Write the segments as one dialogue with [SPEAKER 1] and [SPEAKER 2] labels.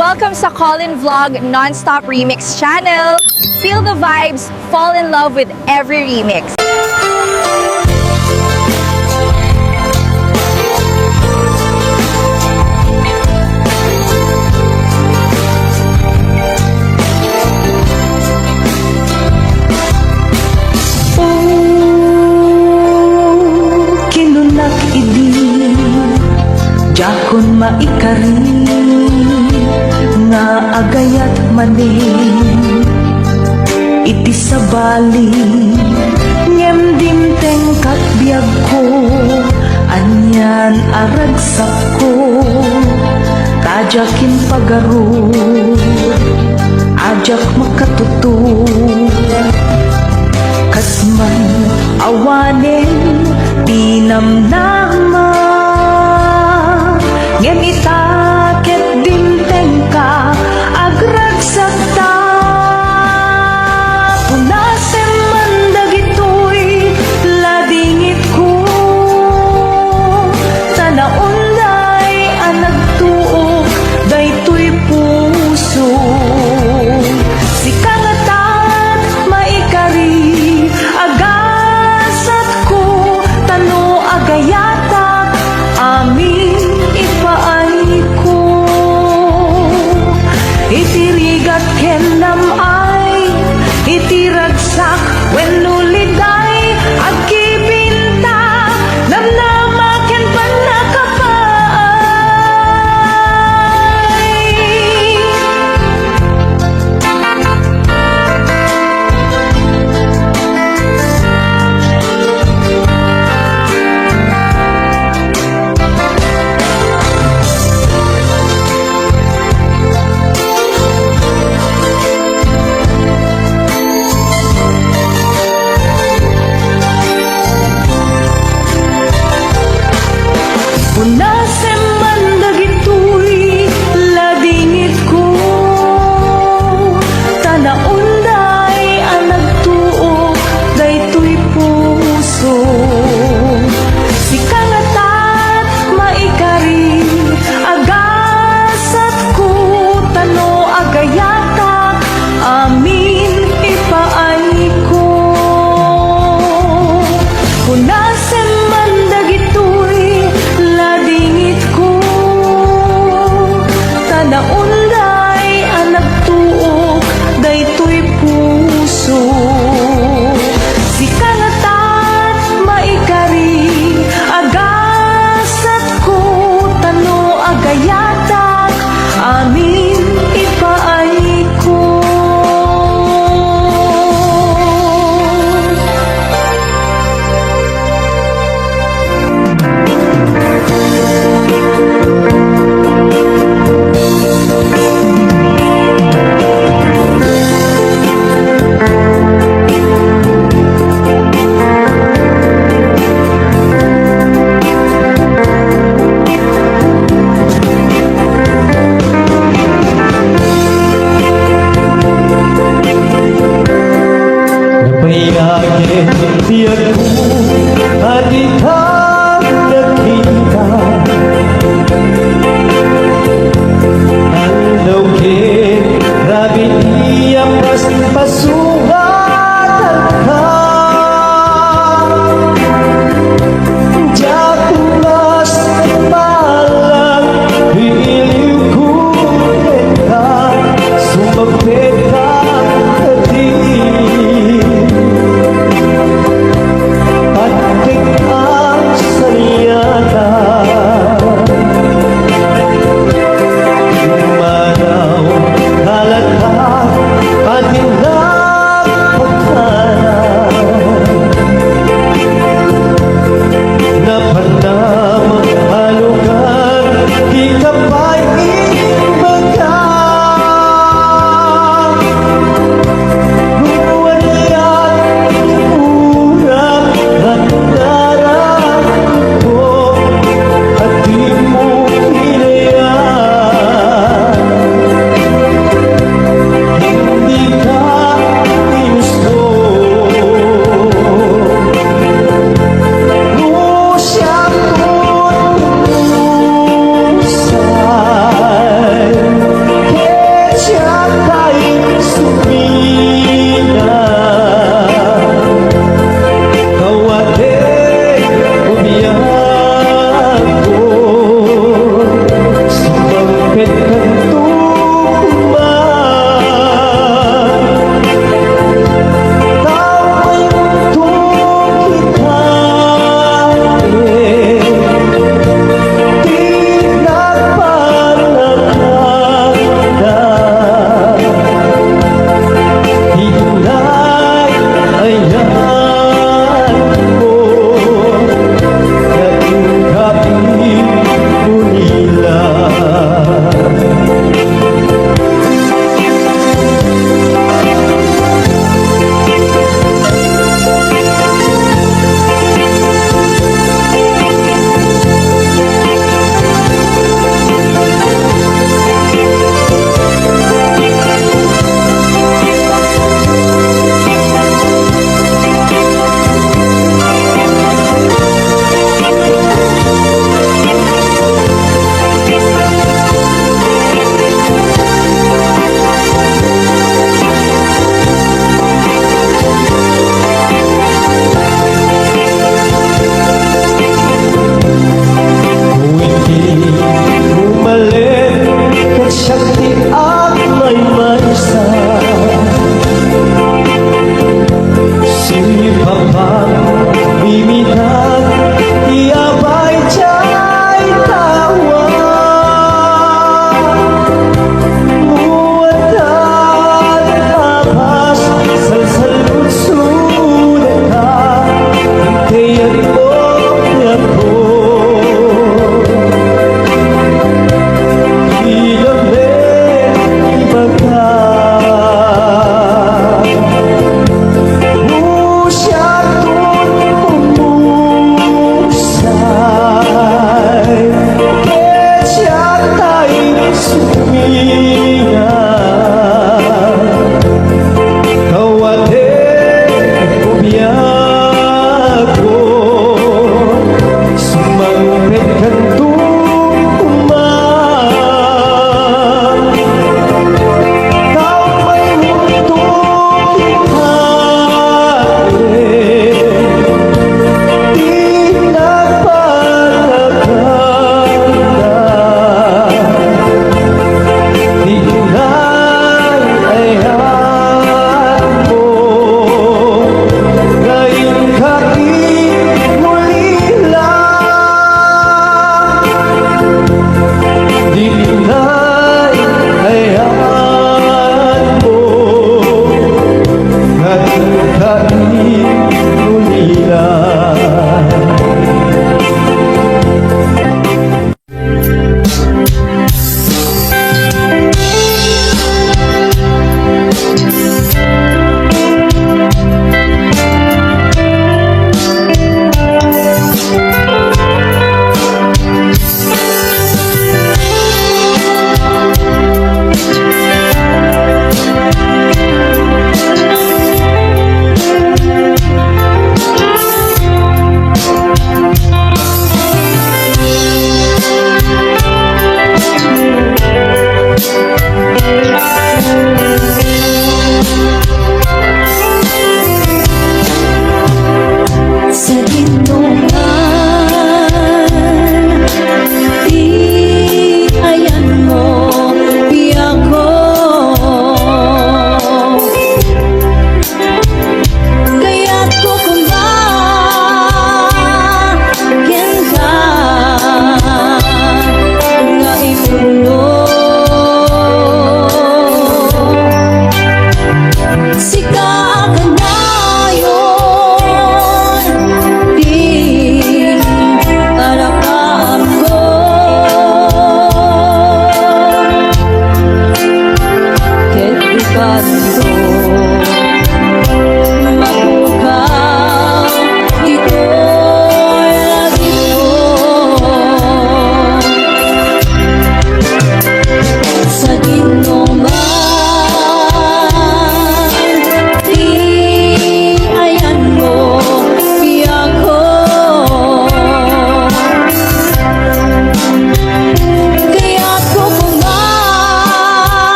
[SPEAKER 1] Welcome sa Colin Vlog Non-Stop Remix channel. Feel the vibes, fall in love with every remix.
[SPEAKER 2] Kinunak idi jakon maikari nga agayat manin iti sabali ngem dimteng katbiag ko anyan aragsak ko tajakin pagaro ajak makatuto kasman awanen tinamnama ngem itaket dimteng ka agragsak ta punasem man dagitoy ladingit ko tanaunday anag tuo daytoy puso si kangatat maikari agasat ko tano agayatak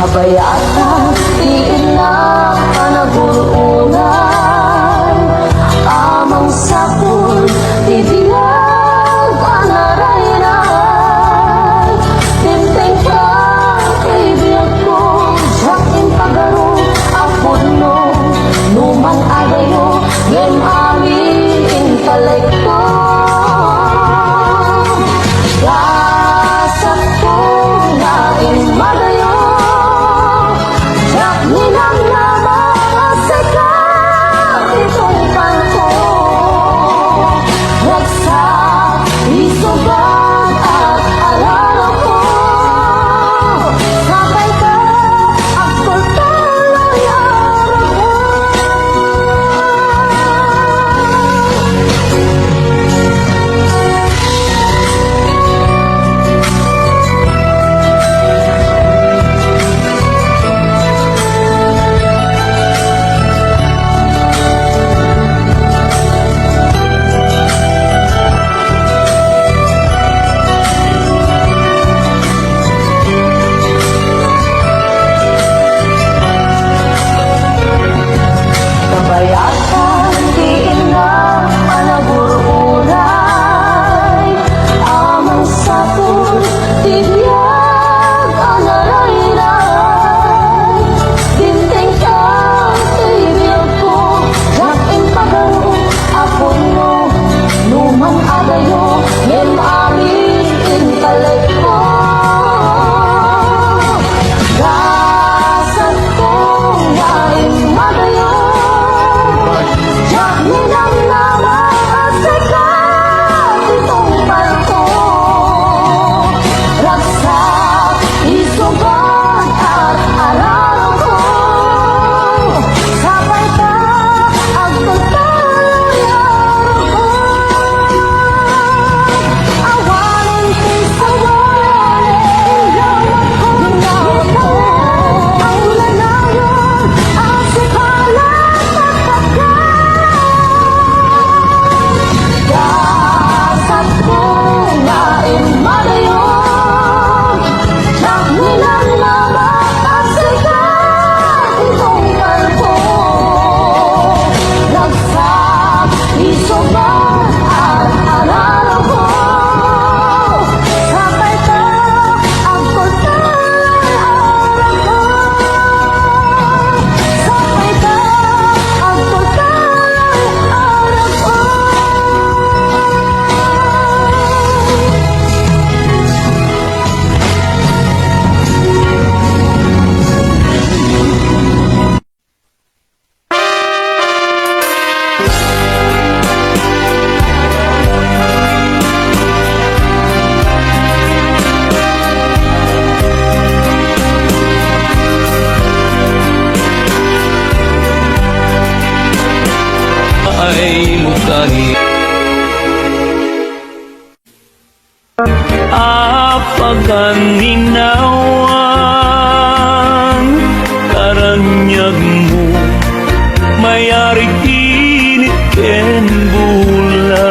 [SPEAKER 2] Kabayatan, tiin na panagulunan, amang sapul, tibiyag, anaraynay, tinteng ka, kaibiyag ko, jakin pagaro, apod no, numan adayo, ngem amin, intalay ko. Gasap ko na madayo, jak nilang naman sa itong pangko. Nagsak, isugan at alala ko. Sabay ka, ako tuloy araw ko. Kabayatan, tiin na panagulunan, amang sapul, tibiyag, anaraynay, tinteng ka, kaibiyag ko, jaking pagaro, apod no, numan adayo, ngem amin, intalay ko. Gasat ko na madayo, jak nilang naman sa itong palko. Ragsak, isugan at araro ko. Sabay ka, agtutuloy araw ko. Awanin kisawalan, inggawat ko, ginawat ko. Ang lanayon, ang sipalan, gasap ko na madayo, jak nilang naman sa itong palko. Nagsak, isugan at araro ko. Sabay ka, ako tuloy araw ko. Sabay ka, ako tuloy araw ko.
[SPEAKER 3] ay mutahi apagan hinawan karanyag mo mayari kinit ken bulan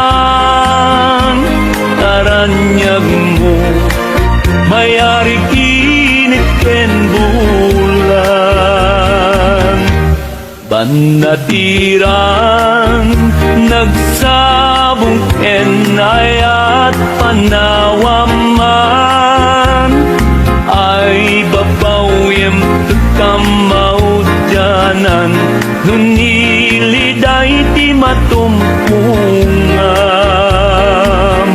[SPEAKER 3] paganinawan karanyag mo mayari kinit ken bulan banatiran nagsabong ken ayat panawaman ay babawem tekamaudyanan nuniliday ti matumpungan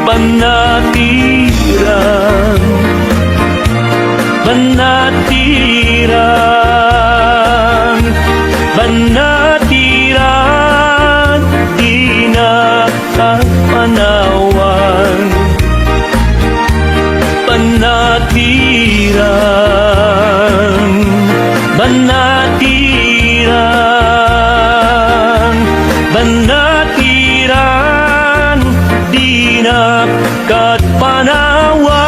[SPEAKER 3] banatiran banatiran banatiran di kat panawan.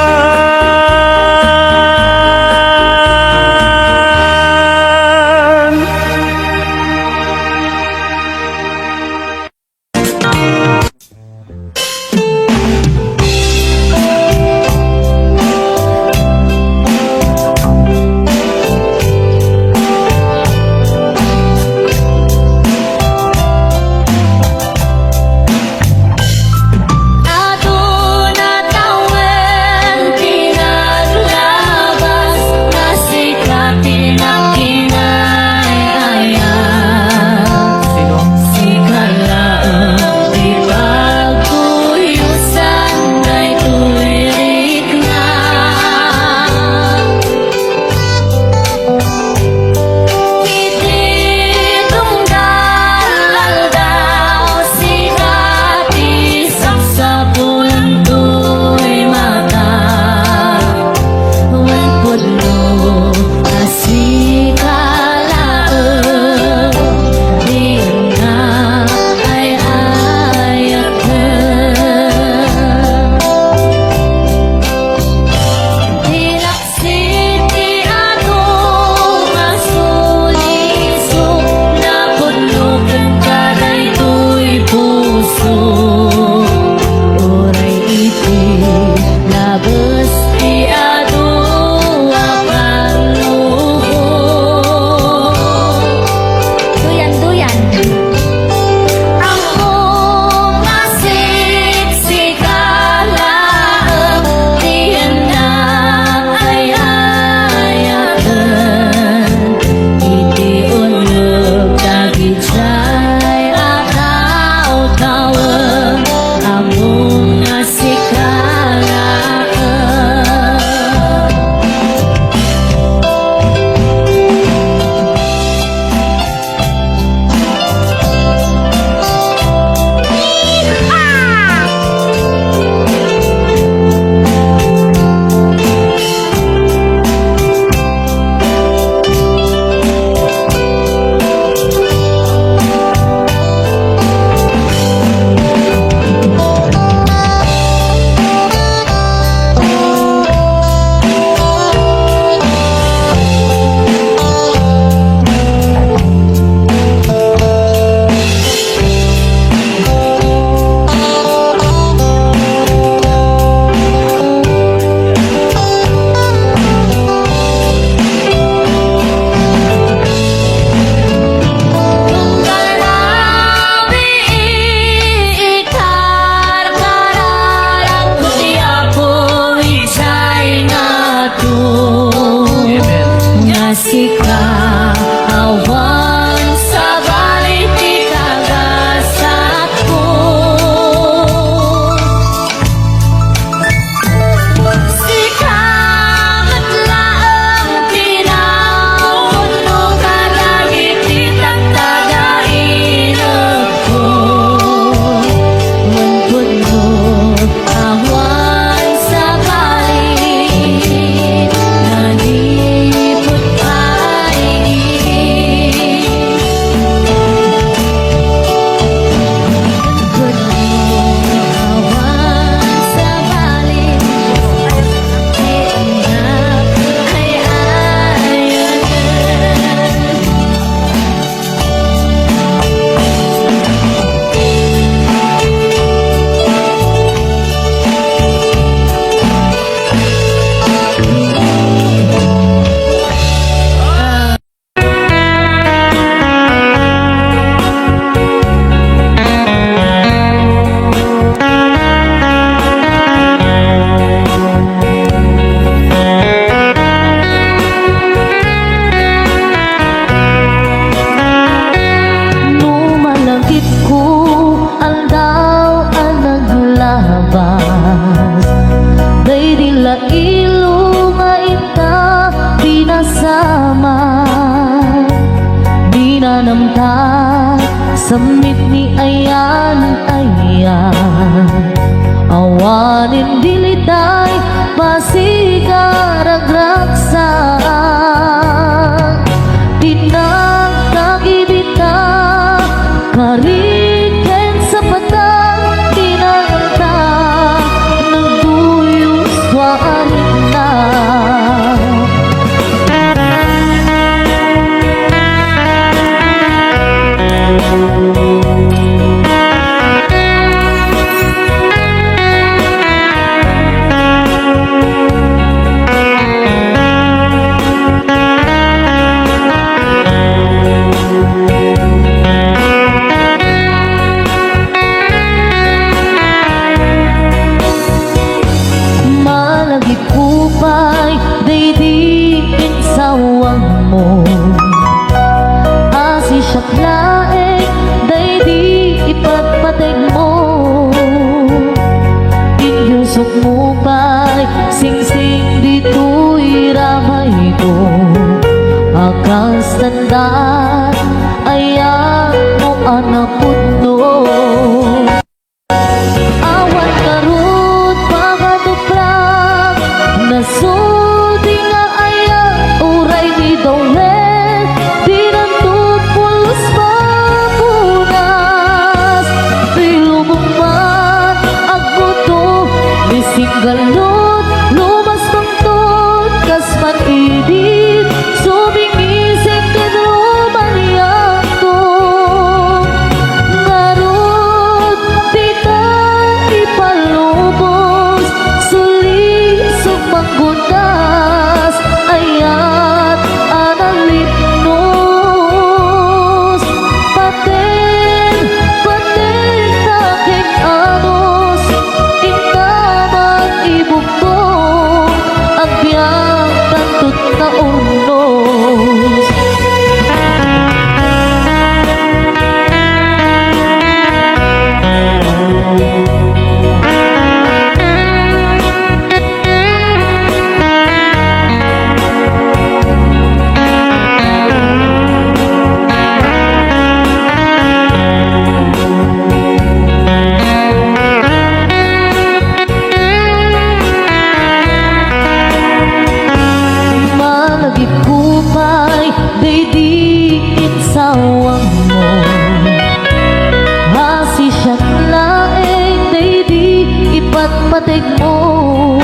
[SPEAKER 2] Aduna tawen pinaglabas na sikat tinapinay-ayat. Sikalaang di pagkuyusan ay tuwirik na. Ititong dalal daw sikat isang sa bulan tu'y mata. Huwag puno na sikalaang di na ay ayat na. Dilaksit ti atong masuliso na pudlog ang karay to'y puso. Oray iti labas ti ado akan luho. Duyan. Ang umasiksikalaang diyan na ay ayatan. Iti unlog dagit siya'y ataw-tawang ang umasikalaang. Tunggal nabi ikar karalang kuti apoy siya'y nato. Nga sika awan sa balik ti kagasat ko. Sikamat laang pinauno kadagit ti tagtagain ako. Muntod mo awan sa balik nalipot Samit ni ayan awanin diliday pasigaragraksan tinagkagibita kariken sa patang tinagta ng Kalsandan ayan mo anak putno. Awan karut pakaduprak nasudi nga ayan uray ni Dawel dinantut pulos mapunas pilumumman agbuto nisinggalot lumas pangtot kasman idit sumingisip kadruman yato ngarut tita ipalubos suli sumanggutas ayat analipnos paten paten taking anos intaman ibugto agbyang tantut na urnos. Malagip kupay daydiin sawang mo hasi siyang laeng daydi ipatpatig mo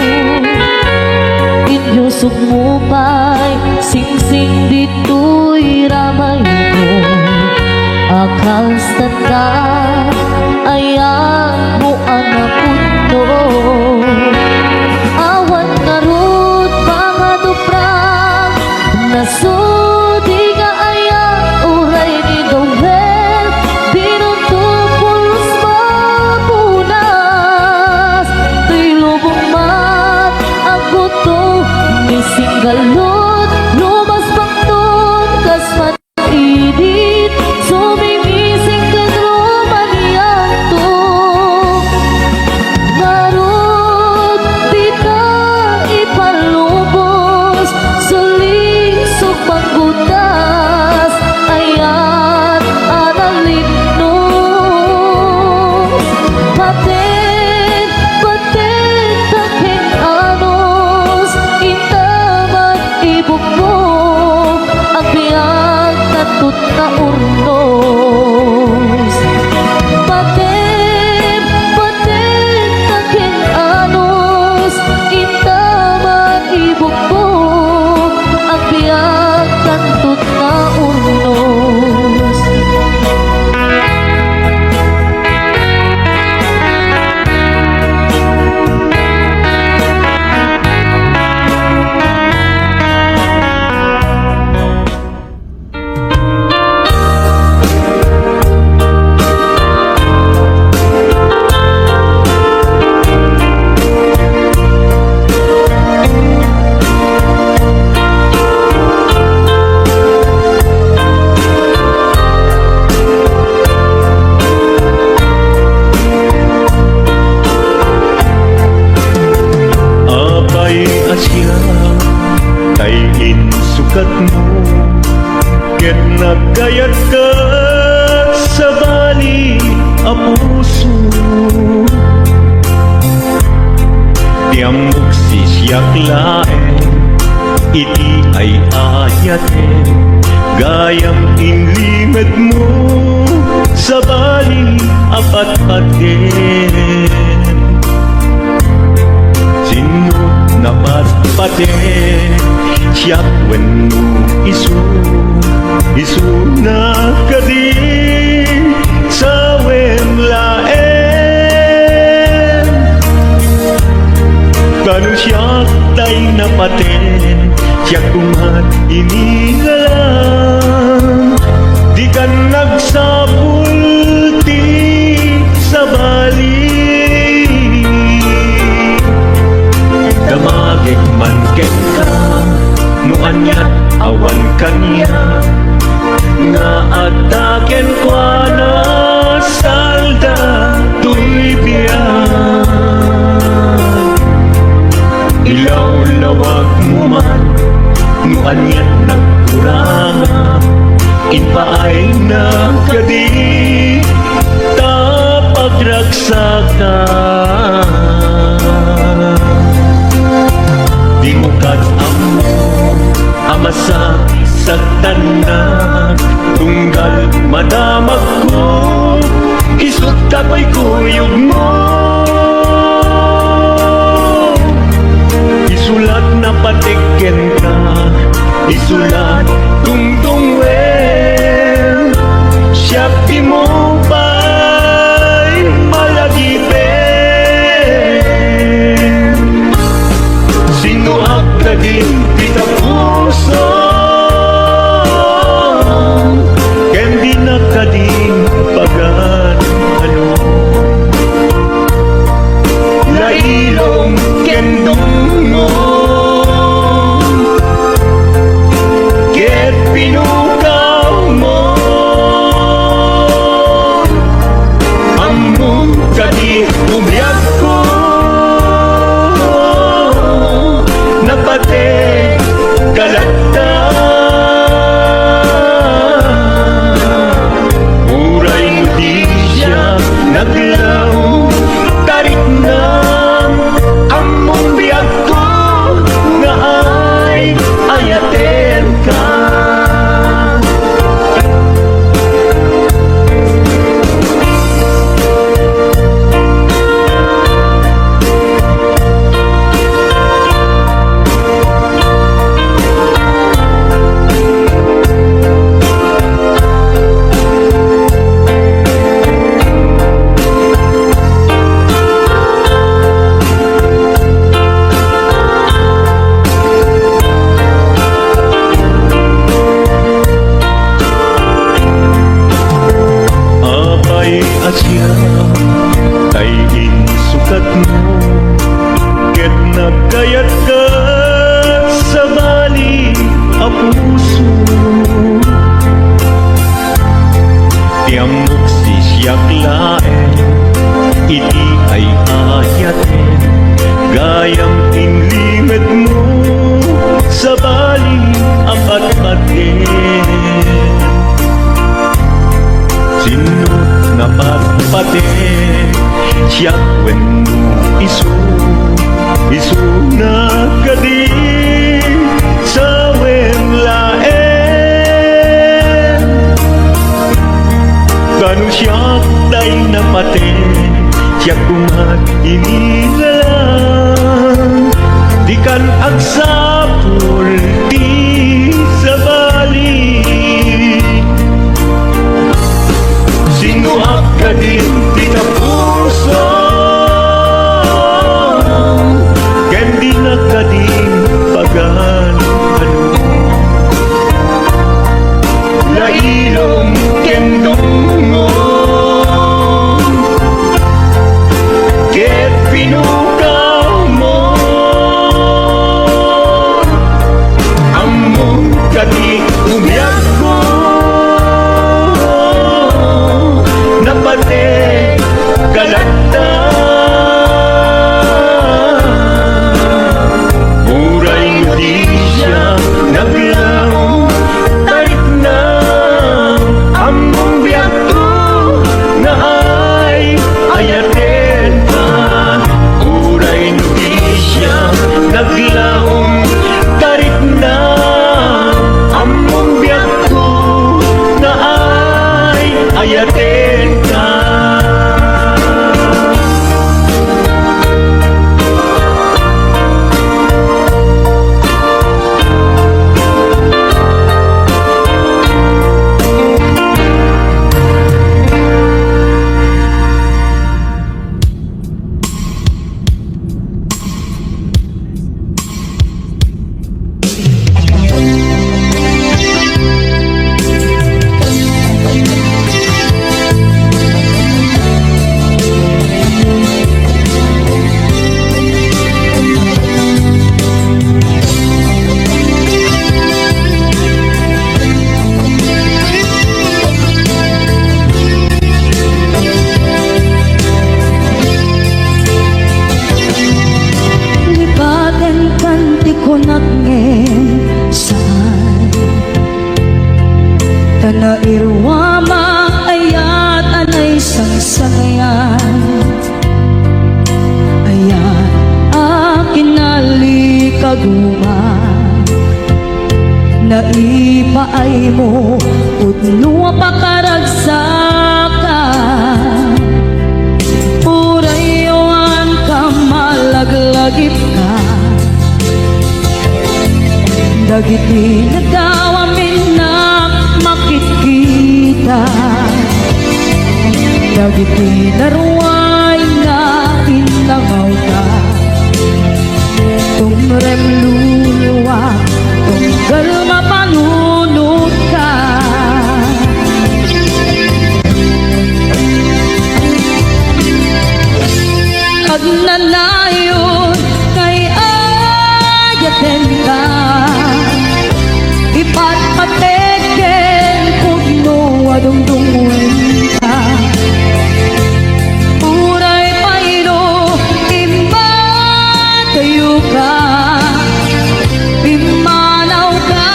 [SPEAKER 2] inyusok mo pa'y singsing dito'y ramay ko akal standa ayan mo anak punto. Awan ngarut pakaduprak nasudi nga ayan uray ni Dawel dinutupulos mapunas tilubong mat aguto nisinggalot lumas pangton kasman idit sumimising kadruman yanto marut tita ipalubos suli sumanggutas ayat analipnos paten paten taking anos intaman ibugmo agbyang tantut na urnos. Paten paten taking anos intaman ibugmo agbyang tantut na urnos.
[SPEAKER 3] Apay asya kay insukat mo ket nagkayat ka sa bali a puso tiamok sisyak laeng iti ay ayaten gayam inlimad mo sa bali apat-paten sino napat-paten siyak wenno isu na kadi sa wemlaen kanu siyak tay napaten siyak kumat inigalang di ka nagsapul ti sa bali damagik man ken ka no anyat awan kanya nga ataken kadi tapagragsakan. Di mo amo amasak sa tanan, tunggal madamag ko isut kapoy kuyog mo. Isulat na patiken ka, isulat tungtung well, siya di mo ba'y malagipin. Sinuak na din kita puso, kendi na ka din pagan ano. Lailong kendong mo, ket pinukaw mo, among kadi umyak ko, napate kalata. Uray hindi siya naglaw, tarik na among biyak ko, nga ay ayaten ka. Asya kay insukat mo, ket nagkayat ka sa bali a puso. Tiamok si siyak laen, iti ay ayaten, gayang inlimed mo sa bali a patpaten. Sino na patpate siya when isu na kadi sa wen laen. Kanu siya day napate siya kumat inilalang, di kan agsapul di sa bali. Sinuak ka din tika puso, kendi na ka din pagan ano. Lailong kendong mo, ket pinukaw mo, among kadi umyak ko, napate kalata. Uray hindi siya naglaw, tarik na among biyak ko, nga ay ayaten ka. Uray hindi siya naglaw, tarik na among biyak ko, nga ay ayaten ka.
[SPEAKER 2] na irwama ay
[SPEAKER 4] mo Udno pakaragsaka Urayon ka malaglagip ka Dagiti nagawamin na makikita Dagiti naruay na inangaw ka Tumrem luluwa Tunggal mapanunod ka Agnanayon kay ayaten ka Ipatpateken pugno adungdungwen ka Uray payro imatayo ka Imanaw ka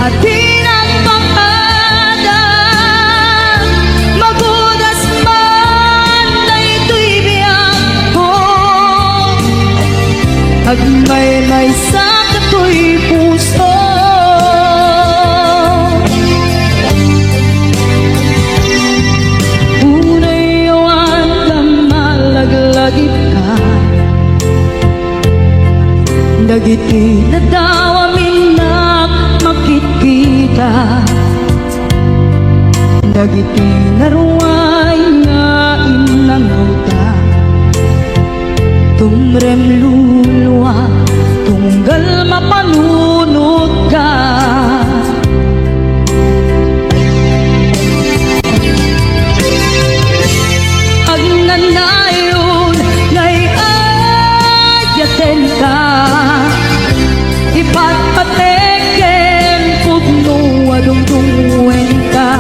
[SPEAKER 4] at pinagpangada Magudas man na ito'y biyang ko Agmay-may sa kato'y puso Unayawan ka malaglagip ka Dagiti nadawamin na makikita Dagiti naruay nga inangaw ka Tumrem luluwa tunggal mapanunod ka Agnanayon ngay ayaten ka Ipatpateken pugno adungdungwen ka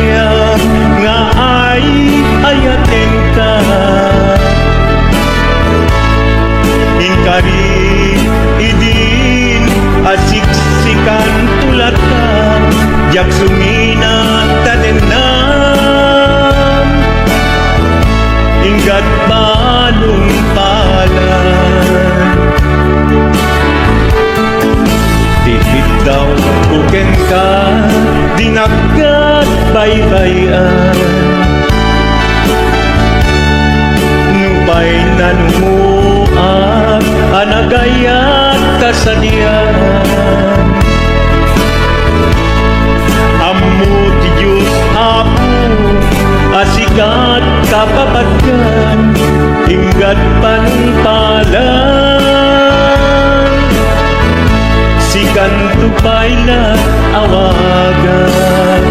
[SPEAKER 3] niya nga ay ayaten ka. Inkari idin asiksikan tulat ka, jak sumina tadenam, inggat balong palan. Dihit daw kuken ka, dinagkat baybayan. Nubay nanumuak, anagayat kasadian. Ammo ti Diyos Apo, asikat kapapatkan, inggat panumpalan. Sikan tupayla awagan.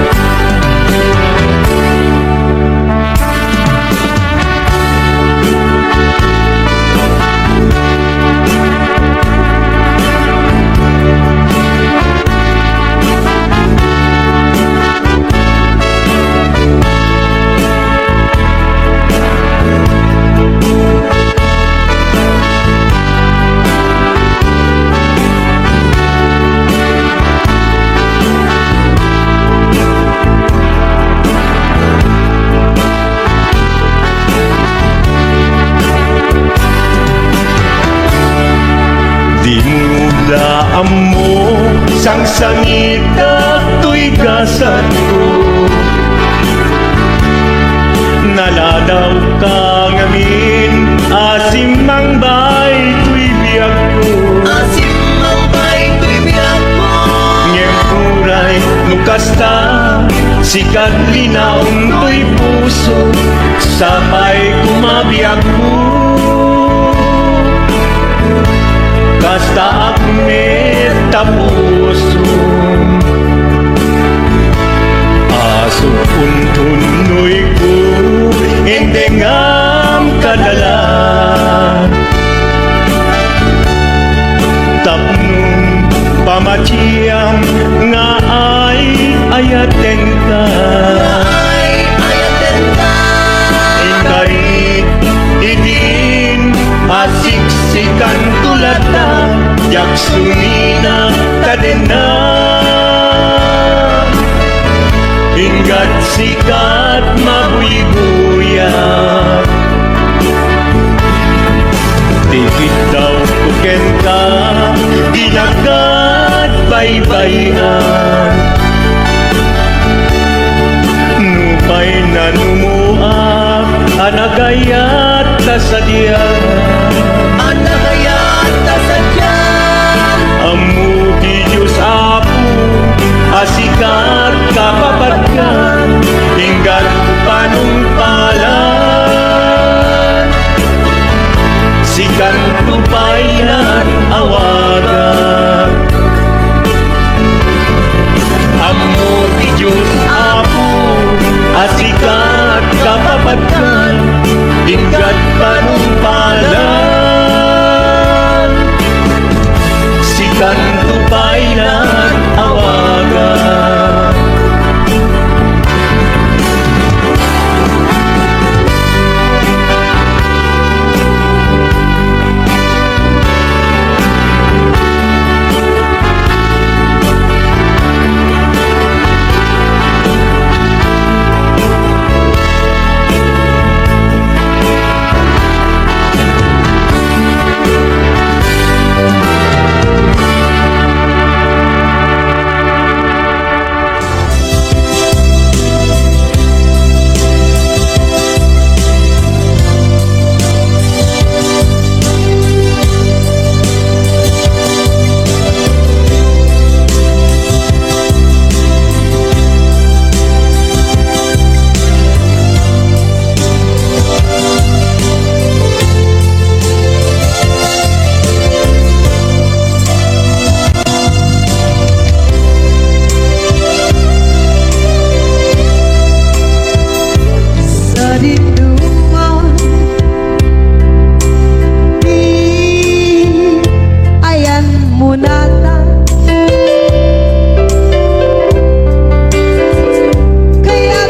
[SPEAKER 3] Dinudaan mo sang sangit at to'y gasat ko. Naladaw ka ngamin, asim mang bay to'y biyag ko.
[SPEAKER 4] Asim ang bay to'y biyak mo.
[SPEAKER 3] Ngem kuray nukasta, sikat linaong to'y puso, sabay kumabiyag ko. Kasta akmet tapuso, aso puntunoy ko, endengam kadala. Tapnong pamatiyang nga ay ayaten ka.
[SPEAKER 4] Ay, ayaten ka.
[SPEAKER 3] Ingarit idin asiksikan tulatan, jak sumina kadena. Inggat sikat mabuy-buyan, dikit daw kuken ka, ginagat baybayan. Nupay na numuak, anagayat kasadian.
[SPEAKER 4] Anagayat na sadyan.
[SPEAKER 3] Ammo ti Diyos Apo, asikat kapapatkan, inggat panumpalan. Sikan tupaylan awagan. Ammo ti Diyos Apo, asikat kapapatkan, inggat panumpalan. Sikan tupaylan awagan.
[SPEAKER 2] Kaya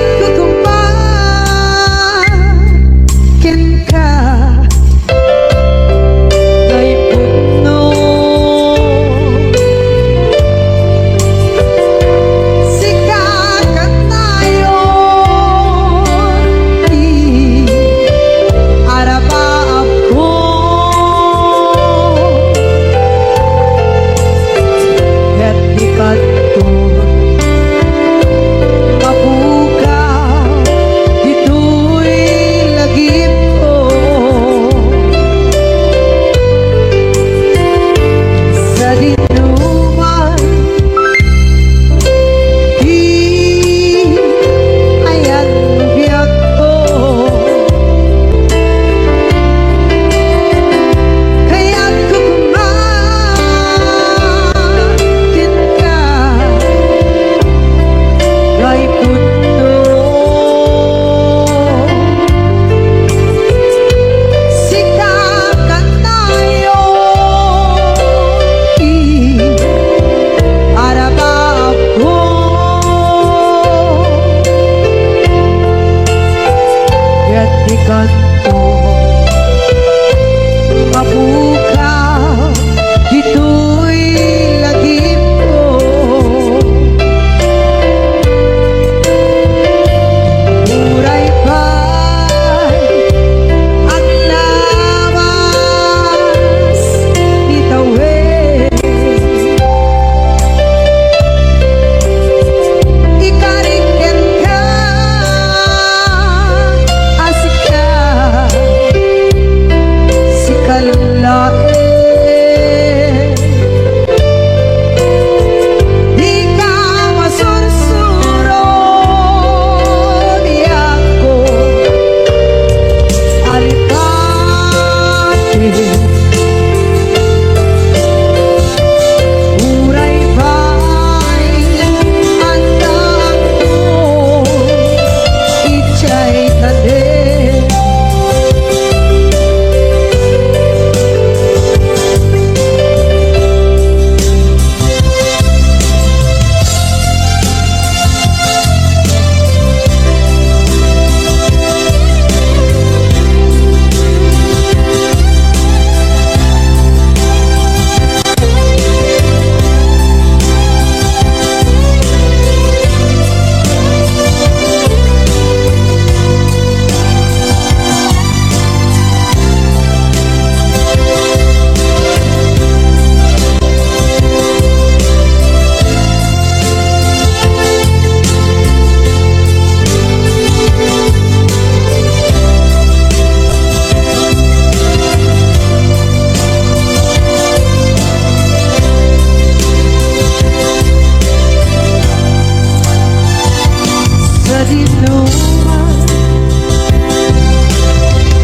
[SPEAKER 4] kadinuan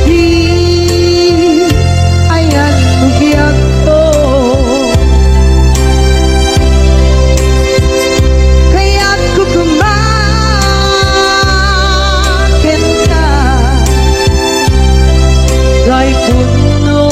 [SPEAKER 4] di ayan biyag ko kaya't kukumakin ka kay puno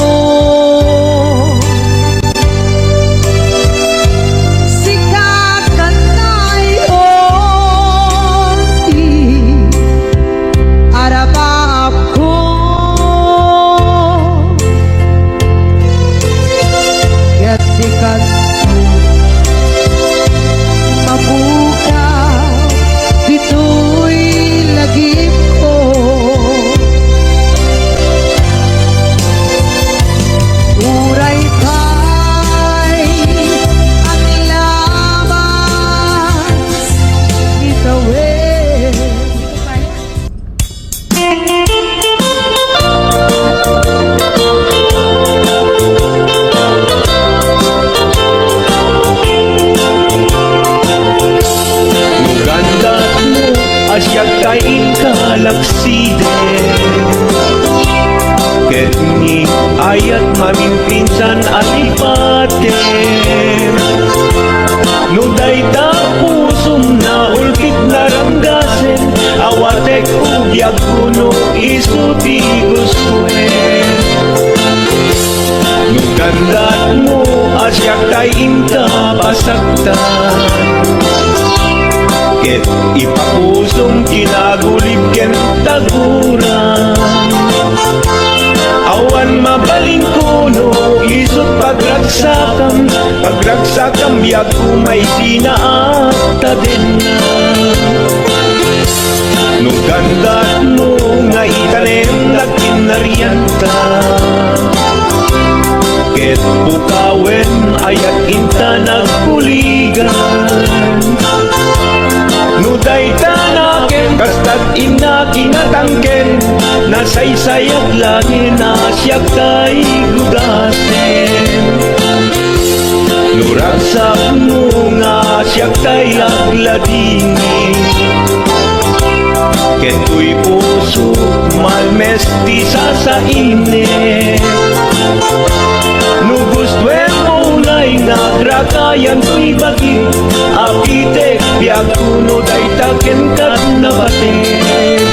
[SPEAKER 3] Asyak kain kalaksiden ket ni ayat mamimpinsan alipaten nuday ta pusum na ulkit naranggasen awatek ugyag kuno isuti gustuen nugandat mo asyak kain kapasaktan ket ipapusong kinagulib ken taguran awan mabaling kuno isut pagragsakam biag kumay sinaata din na nung gandat mo nga itanem nagkinarianta ket bukawen ayat inta nagkuligan nuday tanaken kastat ina kinatangken nasaysayat langin asyak kay gudasen nuragsak mo nga asyak kay agladini keto'y puso malmesti sasainin nugustwen mo na'y nagrakayan to'y bagi apitek biag kuno day taken kat nabatin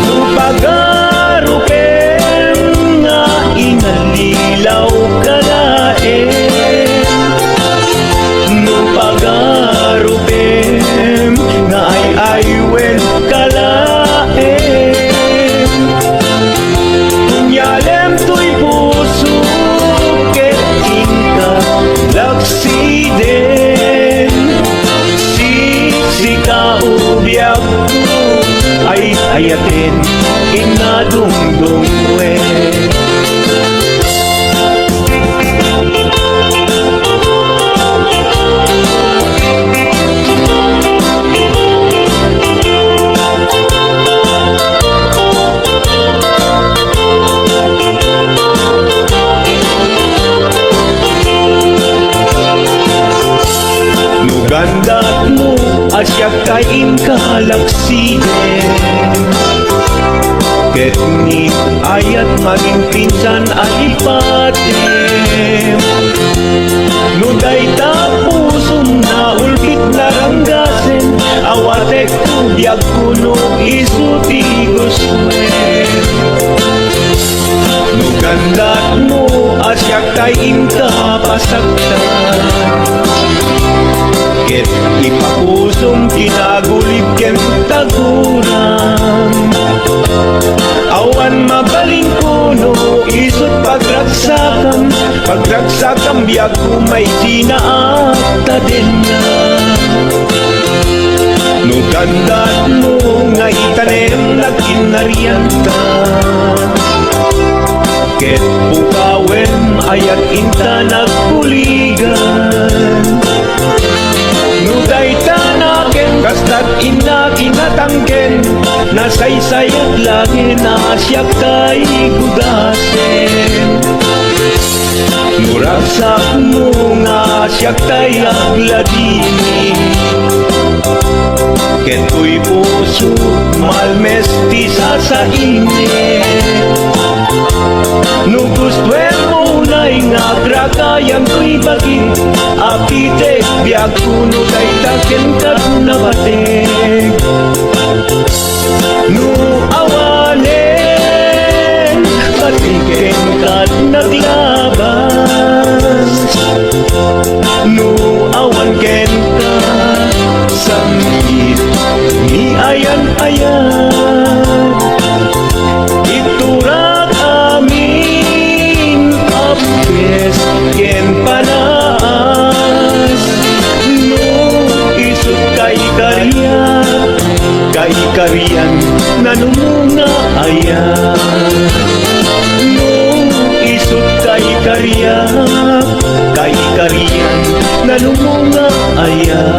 [SPEAKER 3] nupagarupen nga inalilaw kalaen nupagarupen nga ay aywen kalaen kunyalem to'y puso ket inka laksiden sikaubiyag ko ay ayatin inadungdungwe nugandat mo asyak kain kalaksiden ket ni ayat maging pinsan alipaten nuday tapusum na ulkit naranggasen awatek biag kuno isuti gustuen nugandat mo asyak kain kapasaktan ket ipapusong kinagulib ken taguran awan mabaling kuno isut pagragsakam biag kumay sinaata din na nugandat mo nga itanem nagkinarianta ket bukawen ayat inta nagkuligan nuday tanaken kastat ina kinatangken nasaysayat langin asyak kay gudasen nuragsak mo nga asyak kay agladini ket ko'y puso malmestisa sa init. No gustuin mo na'y nagragayan ko'y bagi, apite biag kuno day takin kat na batig. No awanen patikin kat naglabas, no awan ken ka samgit ni ayan-ayan. Iturak amin apes ken panas, no isut kay kariyan nanumunga ayan. No isut kay kariyan nanumunga ayan.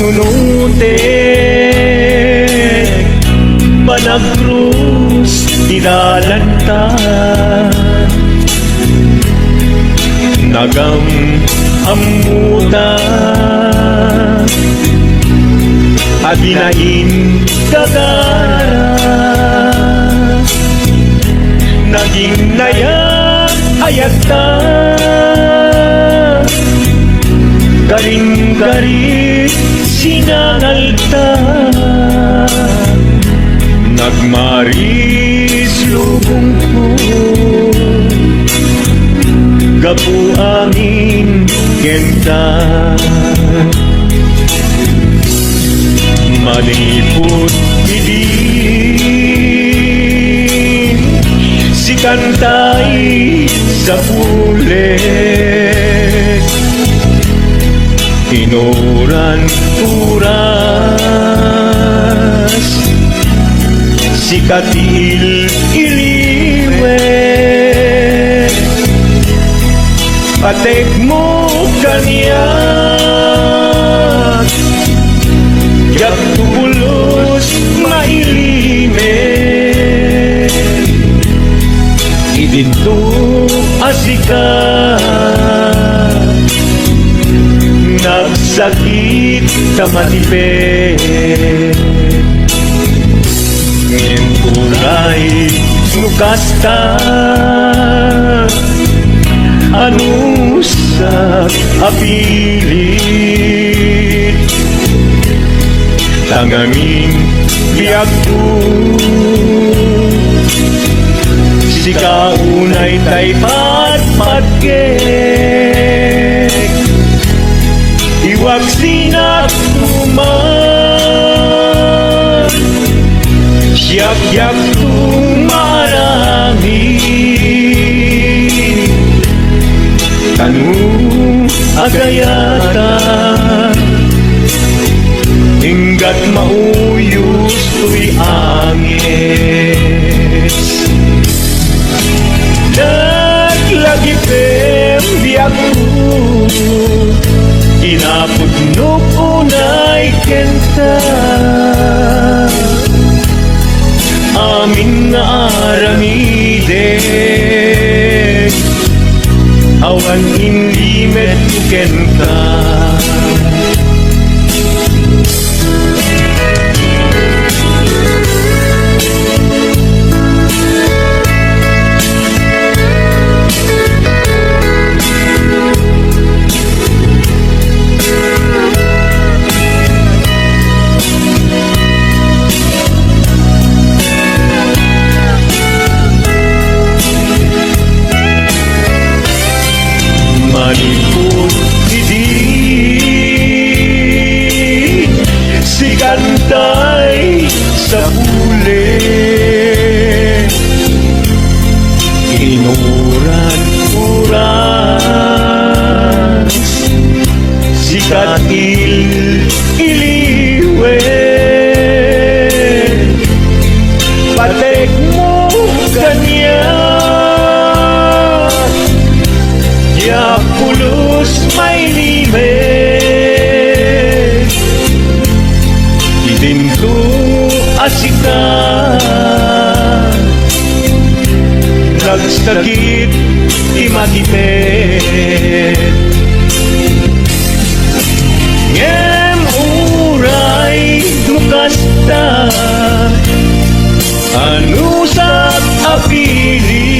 [SPEAKER 3] panunute Panagkrus dinalanta Nagam amuta Adinain kagara Naging nayak ayata Garing-garing sinangalta Nagmaris lubong ko Gapu angin kenta Malipot bidin Si kantay sa pulet Inuran-uras Si katil iliwet Patek mo kanyak Yak tubulos mailimet Idinto asikat Nagsakit ka matipid Ngayon kulay nukasta Ano sa apilit Tangamin biyak ko Si kaunay tay patpatgek Iwag sinat tuman Siyak-yak tumarami Kanu agayata Hinggat mauyos tuy angis Naglagi pem biyak ko Kinapudnok unay kenta Amin nga aramiden Awan inlimet kenta Malipot hindi Si kantay sa huli Inuran-uras Si katil iliwet Patek mo kanya Ya pulos may limet Idinto asika Nagsakit imakipet Ngem uray dukasta Ano sa apili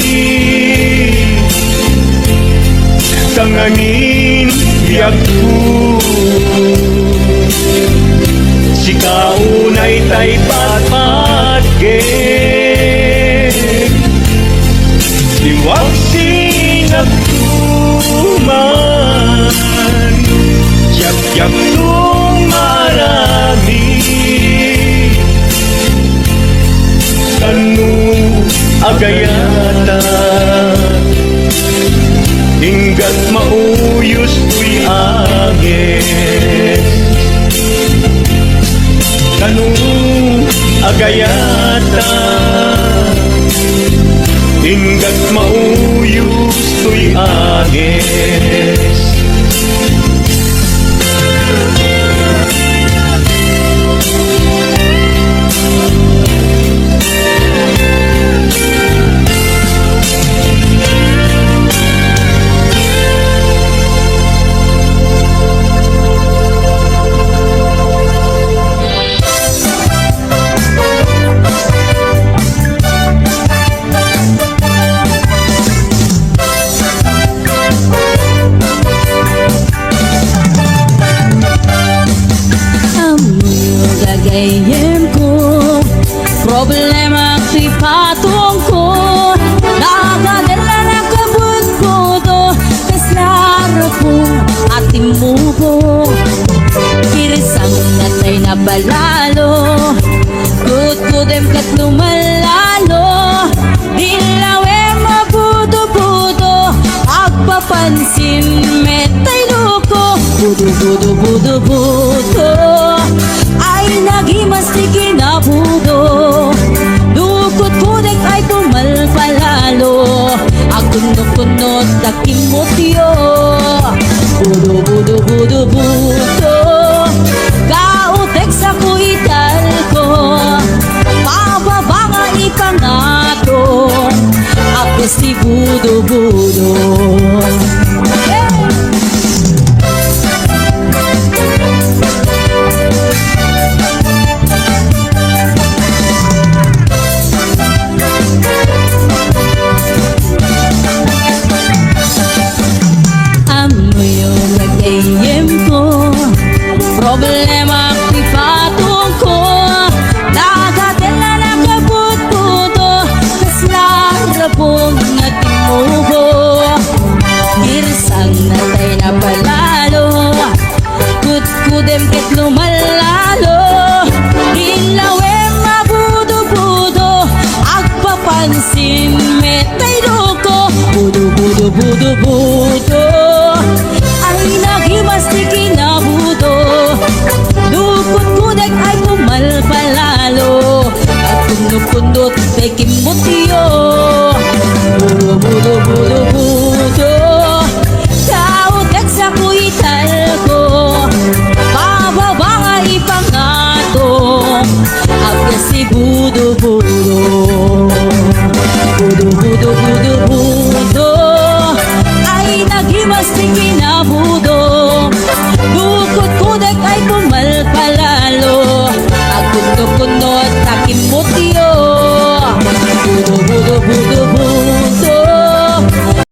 [SPEAKER 3] Tanganin biyak ko Si kaunay tay patpatgek Liwag sinagtuman Yak-yak tumarami Kanu agayata Hinggat mauyos tuy agis Kanu agayata Hinggat mauyos tuy agis
[SPEAKER 4] gayem ko problema ti patong ko nagadala na kabut ko to kaslara ko ating mubo kirisang natay na balalo kudem kat lumalalo dilawe mabudo-budo agpapansin metay loko budo ay nagimas ti kinabudo lukot kudek ay pumalpalalo akunot-kunot takimotyo budo kautek sa kuital ko pababa nga ipangato apes ti budo problema ti patong ko nagadala na kabut-budo kaslara pong natimubo kirsang natay na palalo kudem ket lumalalo ilawe mabudo-budo agpapansin metay loko budo ay nagimas ti kinabudo lupot kudek ay pumalpalalo at kunot kay kimotyo budo kautek sa kuital ko pababa nga ipangato agkas si budo